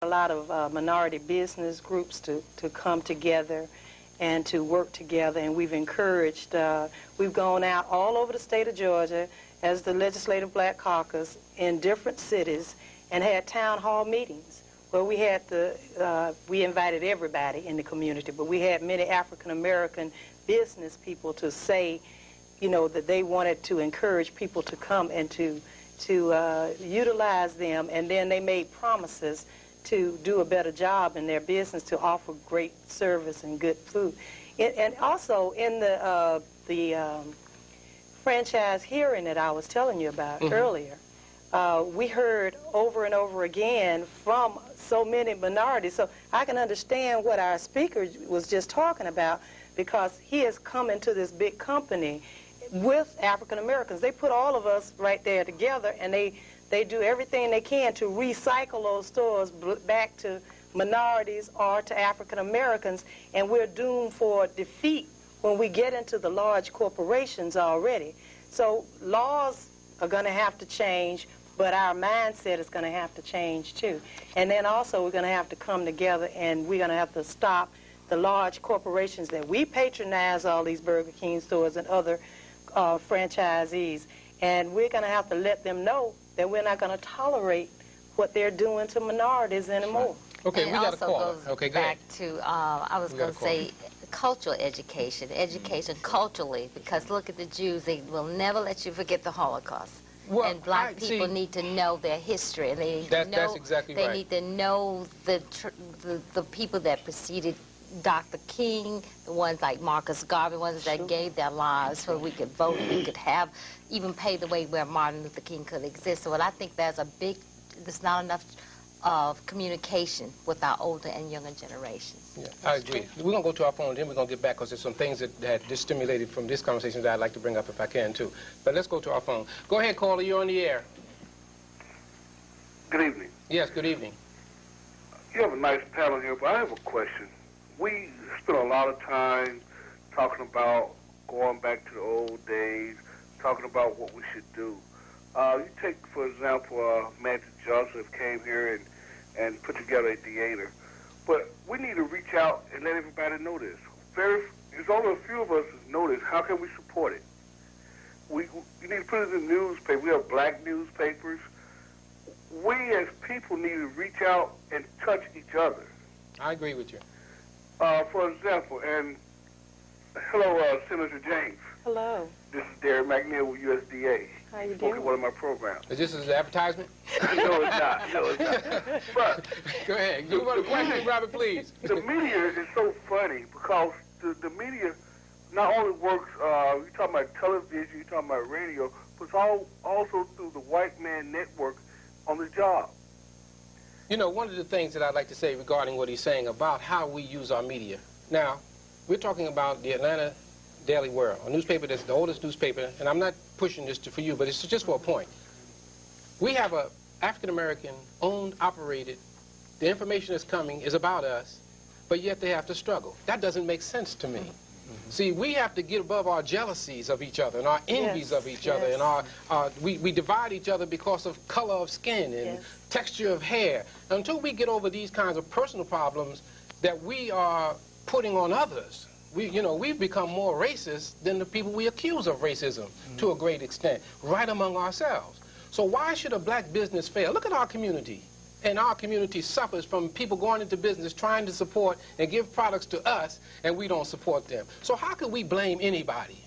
a lot of minority business groups to come together and to work together, and we've encouraged, we've gone out all over the state of Georgia as the Legislative Black Caucus in different cities and had town hall meetings where we had we invited everybody in the community, but we had many African American business people to say, you know, that they wanted to encourage people to come and to utilize them, and then they made promises to do a better job in their business, to offer great service and good food. And also in the franchise hearing that I was telling you about earlier, we heard over and over again from so many minorities. So I can understand what our speaker was just talking about, because he has come into this big company with African Americans. They put all of us right there together, and they do everything they can to recycle those stores back to minorities or to African Americans, and we're doomed for defeat when we get into the large corporations already. So laws are going to have to change, but our mindset is going to have to change too. And then also we're going to have to come together, and we're going to have to stop the large corporations that we patronize, all these Burger King stores and other franchisees, and we're going to have to let them know that we're not going to tolerate what they're doing to minorities anymore. Okay, and we got a caller. Okay, go ahead. To, I was going to say, cultural education, culturally, because look at the Jews, they will never let you forget the Holocaust. Well, and black people need to know their history, and they need to know, that's exactly right. They need to know the people that preceded Dr. King, the ones like Marcus Garvey, ones that gave their lives so we could vote, we could have, even pay the way where Martin Luther King could exist. So I think there's not enough of communication with our older and younger generations. Yeah, I agree. We're going to go to our phone, and then we're going to get back, because there's some things that just stimulated from this conversation that I'd like to bring up if I can, too. But let's go to our phone. Go ahead, caller. You're on the air. Good evening. Yes, good evening. You have a nice panel here, but I have a question. We spent a lot of time talking about going back to the old days, talking about what we should do. You take, for example, Magic Johnson came here and put together a theater. But we need to reach out and let everybody know this. There's only a few of us that know this. How can we support it? We need to put it in the newspaper. We have black newspapers. We as people need to reach out and touch each other. I agree with you. For example, and hello, Senator James. Hello. This is Darry McNeil with USDA. How you doing? One of my programs. Is this an advertisement? No, it's not. No, it's not. But go ahead. You want a question, Robert, please? The media is so funny because the media not only works, you're talking about television, you're talking about radio, but it's also through the white man network on the job. You know, one of the things that I'd like to say regarding what he's saying about how we use our media. Now, we're talking about the Atlanta Daily World, a newspaper that's the oldest newspaper, and I'm not pushing this for you, but it's just for a point. We have a African-American owned, operated, the information that's coming is about us, but yet they have to struggle. That doesn't make sense to me. See, we have to get above our jealousies of each other and our envies of each other, and we divide each other because of color of skin and texture of hair. Until we get over these kinds of personal problems that we are putting on others, we've become more racist than the people we accuse of racism to a great extent, right among ourselves. So why should a black business fail? Look at our community. And our community suffers from people going into business trying to support and give products to us, and we don't support them. So how could we blame anybody?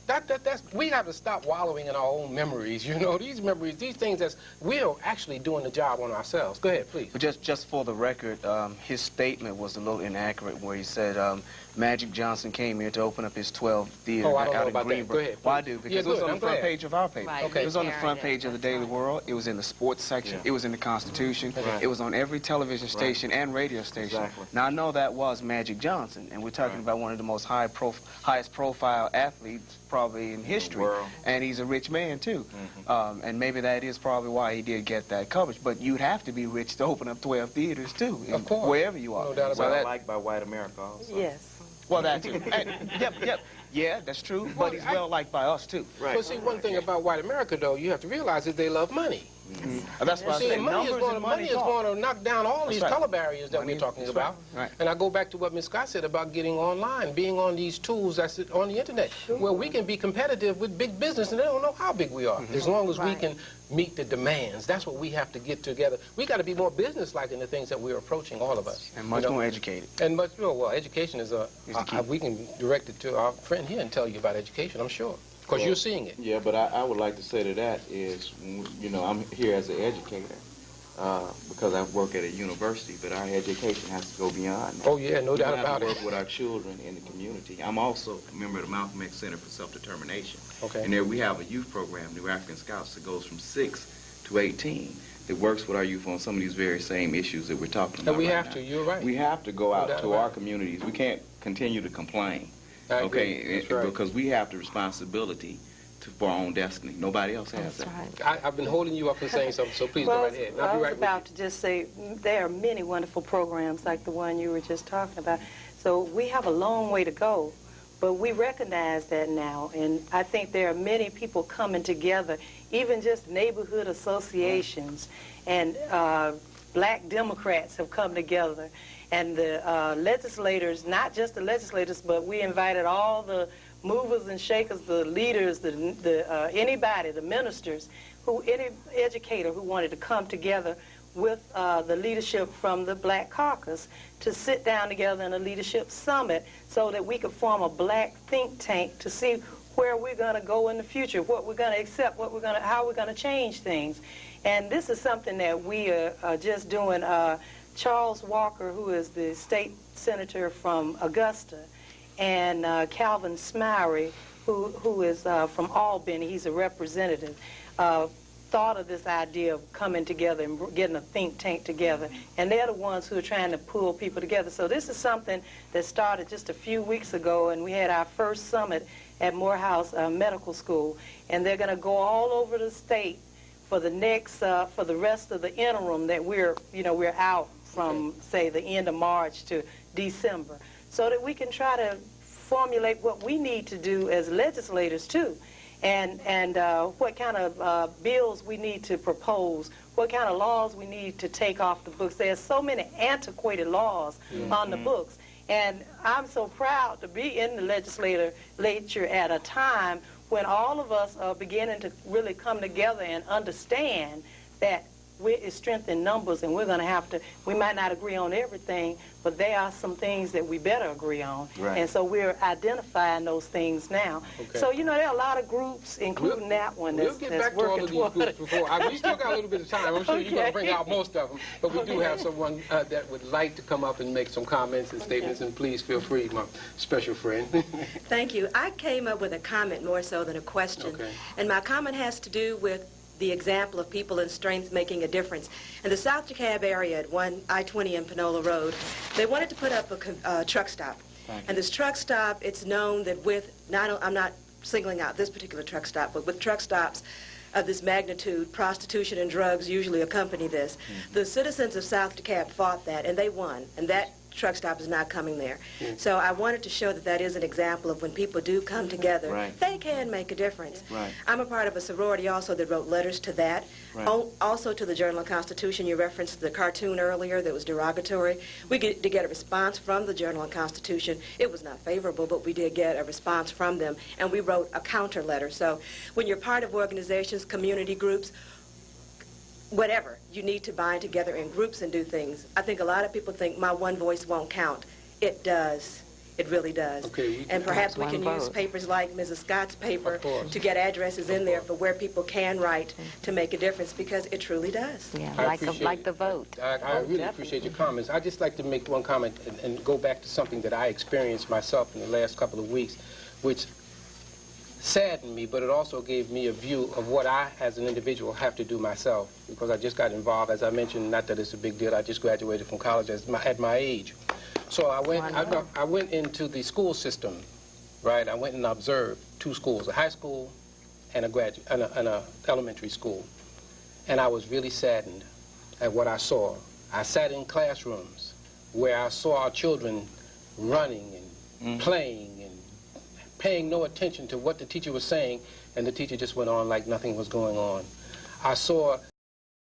We have to stop wallowing in our own memories. You know, these memories, these things that we're actually doing the job on ourselves. Go ahead, please. But just for the record, his statement was a little inaccurate where he said Magic Johnson came here to open up his 12th theater out in Greenboro. Go ahead. Well, I do, because it was on the front page of our paper. Right. Okay. It was on the front page of the Daily World. It was in the sports section. It was in the Constitution. It was on every television station and radio station. Exactly. Now, I know that was Magic Johnson, and we're talking about one of the most highest profile athletes probably in history, and he's a rich man too. And maybe that is probably why he did get that coverage. But you'd have to be rich to open up 12 theaters too, of course, wherever you are. No doubt about well liked by white America also. Yes. Well, that too. Yep. Yeah, that's true. But he's well liked by us too. Right. But see, one thing about white America, though, you have to realize is they love money. That's why I See, say money is numbers and money talk. going to knock down all these right. color barriers that we're talking about. Right. And I go back to what Ms. Scott said about getting online, being on these tools that's on the internet, where we can be competitive with big business and they don't know how big we are. As long as we can meet the demands, that's what we have to get together. We got to be more business-like in the things that we're approaching, all of us. And much more educated. And much more, well, education is the key. we can direct it to our friend here and tell you about education, I'm sure. Because you're seeing it. Yeah, but I would like to say to that is, you know, I'm here as an educator because I work at a university, but our education has to go beyond that. Oh, yeah, no doubt We about have it. to work with our children in the community. I'm also a member of the Malcolm X Center for Self-Determination. Okay. And there we have a youth program, New African Scouts, that goes from 6 to 18 that works with our youth on some of these very same issues that we're talking about. And we right have now. to, you're right. We have to go No out doubt to about our it. communities. We can't continue to complain. I agree. Okay, That's right. because we have the responsibility for our own destiny. Nobody else has That's that. right. I've been holding you up and saying something, so please Well, go right ahead. And I'll I be was right with about to just say there are many wonderful programs like the one you were just talking about. So we have a long way to go, but we recognize that now, and I think there are many people coming together, even just neighborhood associations, and black Democrats have come together, and the legislators, not just the legislators, but we invited all the movers and shakers, the leaders, anybody, the ministers, any educator who wanted to come together with the leadership from the Black Caucus to sit down together in a leadership summit so that we could form a black think tank to see where we're going to go in the future, what we're going to accept, how we're going to change things. And this is something that we are just doing. Charles Walker, who is the state senator from Augusta, and Calvin Smiley, who is from Albany, he's a representative, thought of this idea of coming together and getting a think tank together. And they're the ones who are trying to pull people together. So this is something that started just a few weeks ago, and we had our first summit at Morehouse Medical School. And they're going to go all over the state for the next, for the rest of the interim that we're out from, say, the end of March to December, so that we can try to formulate what we need to do as legislators too, and what kind of bills we need to propose, what kind of laws we need to take off the books. There's so many antiquated laws on the books, and I'm so proud to be in the legislature at a time when all of us are beginning to really come together and understand that it's strength in numbers, and we're going to have to, we might not agree on everything, but there are some things that we better agree on. Right. And so we're identifying those things now. Okay. So, there are a lot of groups, including that one, We'll that's get back to all working of these toward groups it. before. We still got a little bit of time. I'm sure you're going to bring Okay. out most of them. But we do have someone that would like to come up and make some comments and statements, and please feel free, my special friend. Thank you. I came up with a comment more so than a question. Okay. And my comment has to do with the example of people in strength making a difference. In the South DeKalb area at I-20 and Panola Road, they wanted to put up a truck stop. And this truck stop, it's known that I'm not singling out this particular truck stop, but with truck stops of this magnitude, prostitution and drugs usually accompany this. The citizens of South DeKalb fought that, and they won. And that truck stop is not coming there. So I wanted to show that that is an example of when people do come together, Right. they can make a difference. Right. I'm a part of a sorority also that wrote letters to that. Right. Also to the Journal-Constitution. You referenced the cartoon earlier that was derogatory. We did get a response from the Journal-Constitution. It was not favorable, but we did get a response from them, and we wrote a counter letter. So when you're part of organizations, community groups, whatever, you need to bind together in groups and do things. I think a lot of people think my one voice won't count. It does. It really does. Okay, And perhaps we One can use vote. papers like Mrs. Scott's paper Of course. to get addresses in there for where people can write to make a difference, because it truly does. Yeah, I like appreciate the vote. I really appreciate your comments. I'd just like to make one comment and go back to something that I experienced myself in the last couple of weeks, which saddened me, but it also gave me a view of what I, as an individual, have to do myself, because I just got involved, as I mentioned, not that it's a big deal, I just graduated from college at my age. So I went into the school system, right? I went and observed 2 schools, a high school and a elementary school. And I was really saddened at what I saw. I sat in classrooms where I saw our children running and playing and paying no attention to what the teacher was saying, and the teacher just went on like nothing was going on. I saw